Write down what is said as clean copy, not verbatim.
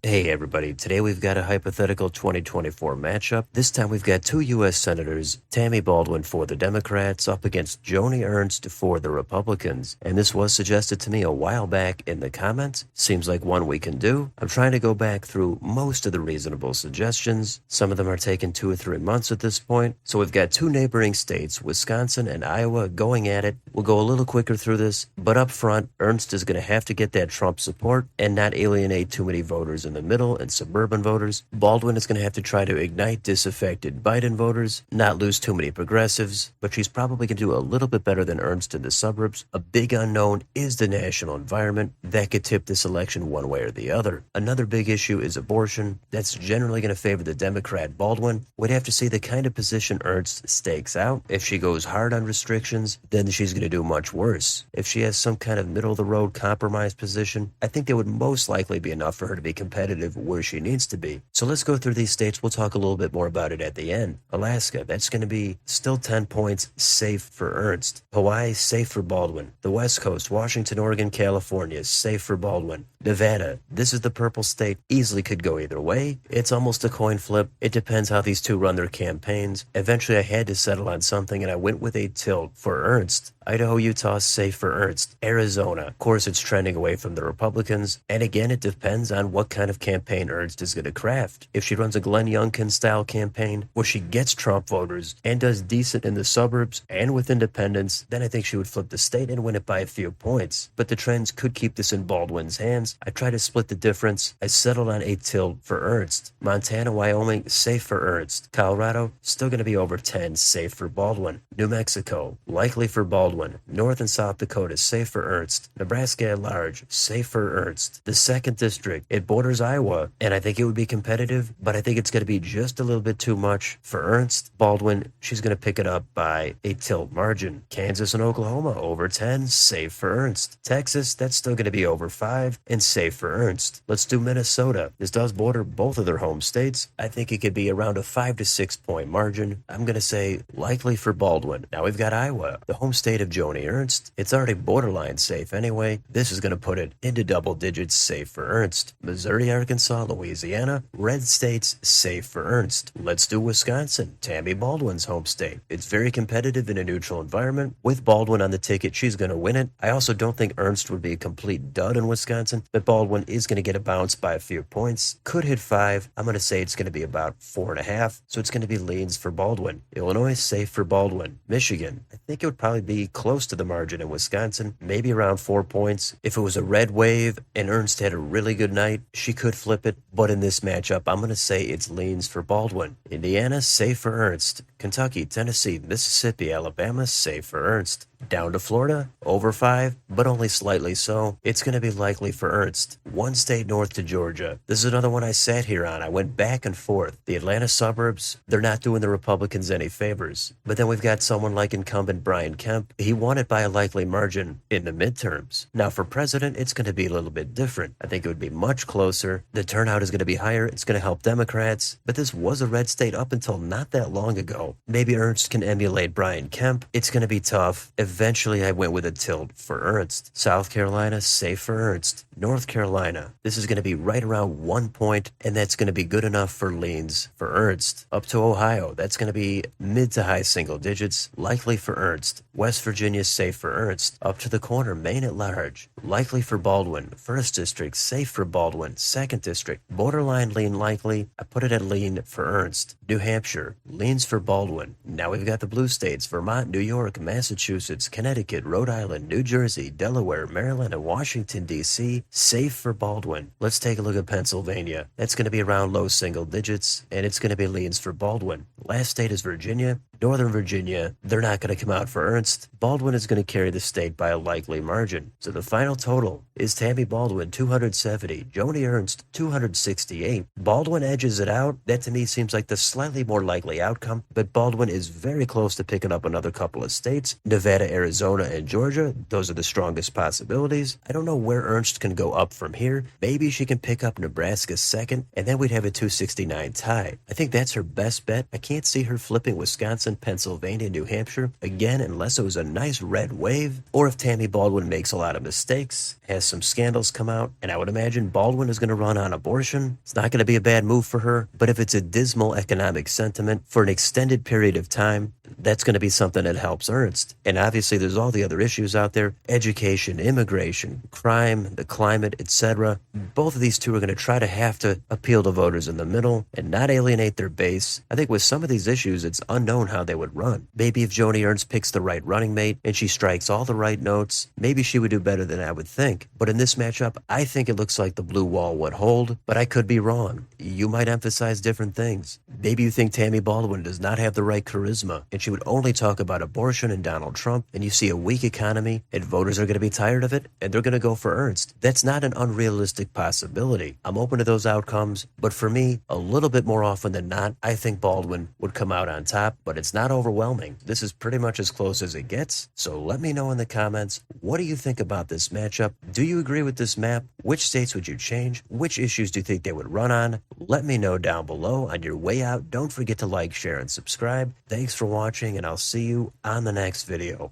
Hey everybody, today we've got a hypothetical 2024 matchup. This time we've got two U.S. Senators, Tammy Baldwin for the Democrats up against Joni Ernst for the Republicans. And this was suggested to me a while back in the comments. Seems like one we can do. I'm trying to go back through most of the reasonable suggestions. Some of them are taking 2 or 3 months at this point. So we've got two neighboring states, Wisconsin and Iowa, going at it. We'll go a little quicker through this, but up front, Ernst is going to have to get that Trump support and not alienate too many voters in the middle and suburban voters. Baldwin is going to have to try to ignite disaffected Biden voters, not lose too many progressives, but she's probably going to do a little bit better than Ernst in the suburbs. A big unknown is the national environment. That could tip this election one way or the other. Another big issue is abortion. That's generally going to favor the Democrat Baldwin. We'd have to see the kind of position Ernst stakes out. If she goes hard on restrictions, then she's going to do much worse. If she has some kind of middle-of-the-road compromise position, I think that would most likely be enough for her to be competitive where she needs to be. So let's go through these states. We'll talk a little bit more about it at the end. Alaska, that's going to be still 10 points safe for Ernst. Hawaii, safe for Baldwin. The West Coast, Washington, Oregon, California, safe for Baldwin. Nevada, this is the purple state, easily could go either way. It's almost a coin flip. It depends how these two run their campaigns. Eventually I had to settle on something and I went with a tilt for Ernst. Idaho, Utah, safe for Ernst. Arizona, of course it's trending away from the Republicans. And again, it depends on what kind of campaign Ernst is going to craft. If she runs a Glenn Youngkin style campaign where she gets Trump voters and does decent in the suburbs and with independents, then I think she would flip the state and win it by a few points. But the trends could keep this in Baldwin's hands. I tried to split the difference. I settled on a tilt for Ernst. Montana, Wyoming, safe for Ernst. Colorado, still going to be over 10, safe for Baldwin. New Mexico, likely for Baldwin. North and South Dakota, safe for Ernst. Nebraska at large, safe for Ernst. The 2nd District, it borders Iowa, and I think it would be competitive, but I think it's going to be just a little bit too much for Ernst. Baldwin, she's going to pick it up by a tilt margin. Kansas and Oklahoma, over 10, safe for Ernst. Texas, that's still going to be over 5, and safe for Ernst. Let's do Minnesota. This does border both of their home states. I think it could be around a 5 to 6 point margin. I'm going to say likely for Baldwin. Now we've got Iowa, the home state of Joni Ernst. It's already borderline safe anyway. This is going to put it into double digits safe for Ernst. Missouri, Arkansas, Louisiana, red states safe for Ernst. Let's do Wisconsin, Tammy Baldwin's home state. It's very competitive in a neutral environment. With Baldwin on the ticket, she's going to win it. I also don't think Ernst would be a complete dud in Wisconsin, but Baldwin is going to get a bounce by a few points. Could hit 5. I'm going to say it's going to be about 4.5, so it's going to be leans for Baldwin. Illinois, safe for Baldwin. Michigan, I think it would probably be close to the margin in Wisconsin, maybe around 4 points. If it was a red wave and Ernst had a really good night, she could flip it, but in this matchup, I'm going to say it's leans for Baldwin. Indiana, safe for Ernst. Kentucky, Tennessee, Mississippi, Alabama, safe for Ernst. Down to Florida, over 5, but only slightly so. It's going to be likely for Ernst. One state north to Georgia. This is another one I sat here on. I went back and forth. The Atlanta suburbs, they're not doing the Republicans any favors. But then we've got someone like incumbent Brian Kemp. He won it by a likely margin in the midterms. Now for president, it's going to be a little bit different. I think it would be much closer. The turnout is going to be higher. It's going to help Democrats. But this was a red state up until not that long ago. Maybe Ernst can emulate Brian Kemp. It's going to be tough. Eventually, I went with a tilt for Ernst. South Carolina, safe for Ernst. North Carolina, this is going to be right around 1 point, and that's going to be good enough for leans for Ernst. Up to Ohio, that's going to be mid to high single digits, likely for Ernst. West Virginia, safe for Ernst. Up to the corner, Maine at large, likely for Baldwin. 1st District, safe for Baldwin. 2nd District, borderline lean likely. I put it at lean for Ernst. New Hampshire, leans for Baldwin. Now we've got the blue states, Vermont, New York, Massachusetts, Connecticut, Rhode Island, New Jersey, Delaware, Maryland, and Washington, D.C., safe for Baldwin. Let's take a look at Pennsylvania. That's going to be around low single digits, and it's going to be leans for Baldwin. Last state is Virginia. Northern Virginia, they're not going to come out for Ernst. Baldwin is going to carry the state by a likely margin. So the final total is Tammy Baldwin, 270. Joni Ernst, 268. Baldwin edges it out. That to me seems like the slightly more likely outcome, but Baldwin is very close to picking up another couple of states. Nevada, Arizona, and Georgia, those are the strongest possibilities. I don't know where Ernst can go up from here. Maybe she can pick up Nebraska 2nd, and then we'd have a 269 tie. I think that's her best bet. I can't see her flipping Wisconsin Wisconsin, Pennsylvania, New Hampshire. Again, unless it was a nice red wave, or if Tammy Baldwin makes a lot of mistakes, has some scandals come out, and I would imagine Baldwin is going to run on abortion. It's not going to be a bad move for her, but if it's a dismal economic sentiment for an extended period of time, that's going to be something that helps Ernst. And obviously there's all the other issues out there: education, immigration, crime, the climate, etc. Both of these two are going to try to have to appeal to voters in the middle and not alienate their base. I think with some of these issues, it's unknown how they would run. Maybe if Joni Ernst picks the right running mate and she strikes all the right notes, maybe she would do better than I would think. But in this matchup, I think it looks like the blue wall would hold, but I could be wrong. You might emphasize different things. Maybe you think Tammy Baldwin does not have the right charisma and she would only talk about abortion and Donald Trump, and you see a weak economy and voters are going to be tired of it and they're going to go for Ernst. That's not an unrealistic possibility. I'm open to those outcomes, but for me, a little bit more often than not, I think Baldwin would come out on top, but it's not overwhelming. This is pretty much as close as it gets. So let me know in the comments, what do you think about this matchup? Do you agree with this map? Which states would you change? Which issues do you think they would run on? Let me know down below. On your way out, don't forget to like, share, and subscribe. Thanks for watching, and I'll see you on the next video.